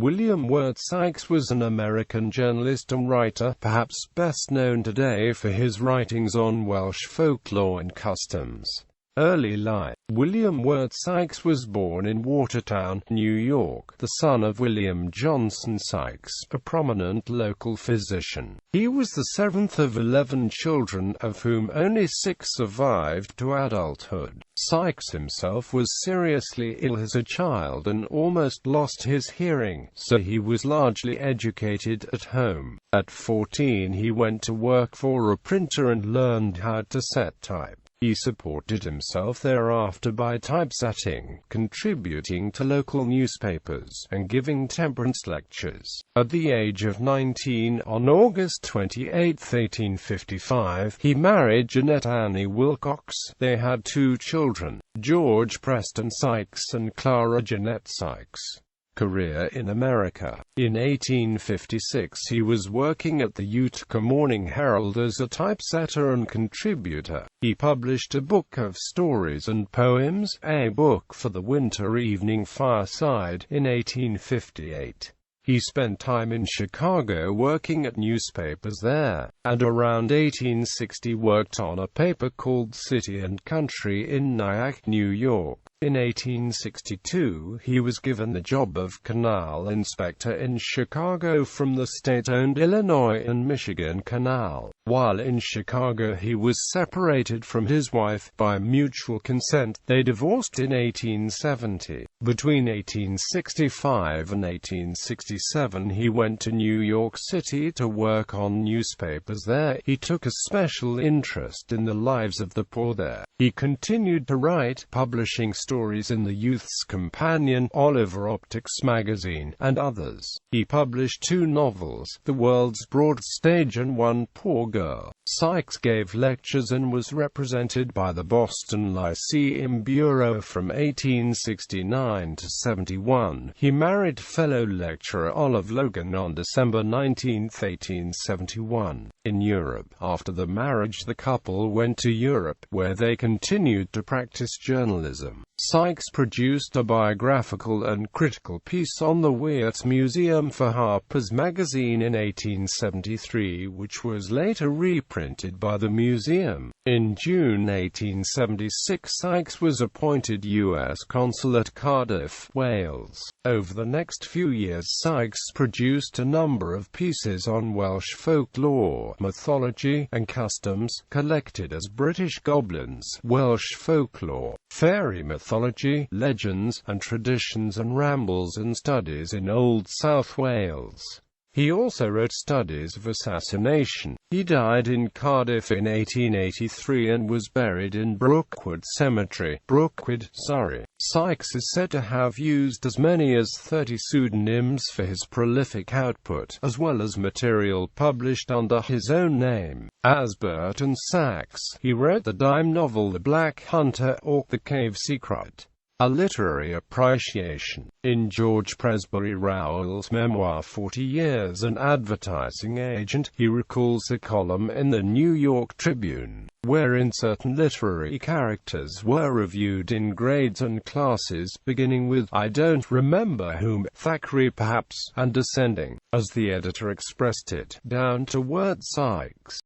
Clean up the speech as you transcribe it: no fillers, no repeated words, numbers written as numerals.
William Wirt Sikes was an American journalist and writer, perhaps best known today for his writings on Welsh folklore and customs. Early life. William Wirt Sikes was born in Watertown, New York, the son of William Johnson Sikes, a prominent local physician. He was the seventh of 11 children, of whom only 6 survived to adulthood. Sikes himself was seriously ill as a child and almost lost his hearing, so he was largely educated at home. At 14 he went to work for a printer and learned how to set type. He supported himself thereafter by typesetting, contributing to local newspapers, and giving temperance lectures. At the age of 19, on August 28, 1855, he married Jeanette Annie Wilcox. They had 2 children, George Preston Sikes and Clara Jeanette Sikes. Career in America. In 1856 he was working at the Utica Morning Herald as a typesetter and contributor. He published a book of stories and poems, A Book for the Winter Evening Fireside, in 1858. He spent time in Chicago working at newspapers there, and around 1860 worked on a paper called City and Country in Nyack, New York. In 1862, he was given the job of canal inspector in Chicago from the state-owned Illinois and Michigan Canal. While in Chicago he was separated from his wife by mutual consent. They divorced in 1870. Between 1865 and 1867 he went to New York City to work on newspapers there. He took a special interest in the lives of the poor there. He continued to write, publishing stories in the Youth's Companion, Oliver Optic's magazine, and others. He published 2 novels, The World's Broad Stage and One Poor Girl. Sikes gave lectures and was represented by the Boston Lyceum Bureau from 1869 to 71. He married fellow lecturer Olive Logan on December 19, 1871. In Europe, after the marriage the couple went to Europe, where they continued to practice journalism. Sikes produced a biographical and critical piece on the Wirt Museum for Harper's Magazine in 1873, which was later reprinted by the museum. In June 1876 Sikes was appointed U.S. Consul at Cardiff, Wales. Over the next few years Sikes produced a number of pieces on Welsh folklore, mythology, and customs, collected as British Goblins, Welsh folklore, fairy mythology, legends, and traditions, and rambles and studies in Old South Wales. He also wrote studies of assassination. He died in Cardiff in 1883 and was buried in Brookwood Cemetery, Brookwood, Surrey. Sikes is said to have used as many as 30 pseudonyms for his prolific output, as well as material published under his own name. As Burton Sachs, he wrote the dime novel The Black Hunter, or The Cave Secret. A literary appreciation. In George Presbury Rowell's memoir 40 Years an Advertising Agent, he recalls a column in the New York Tribune, wherein certain literary characters were reviewed in grades and classes, beginning with "I don't remember whom," Thackeray perhaps, and descending, as the editor expressed it, down to Wirt Sikes.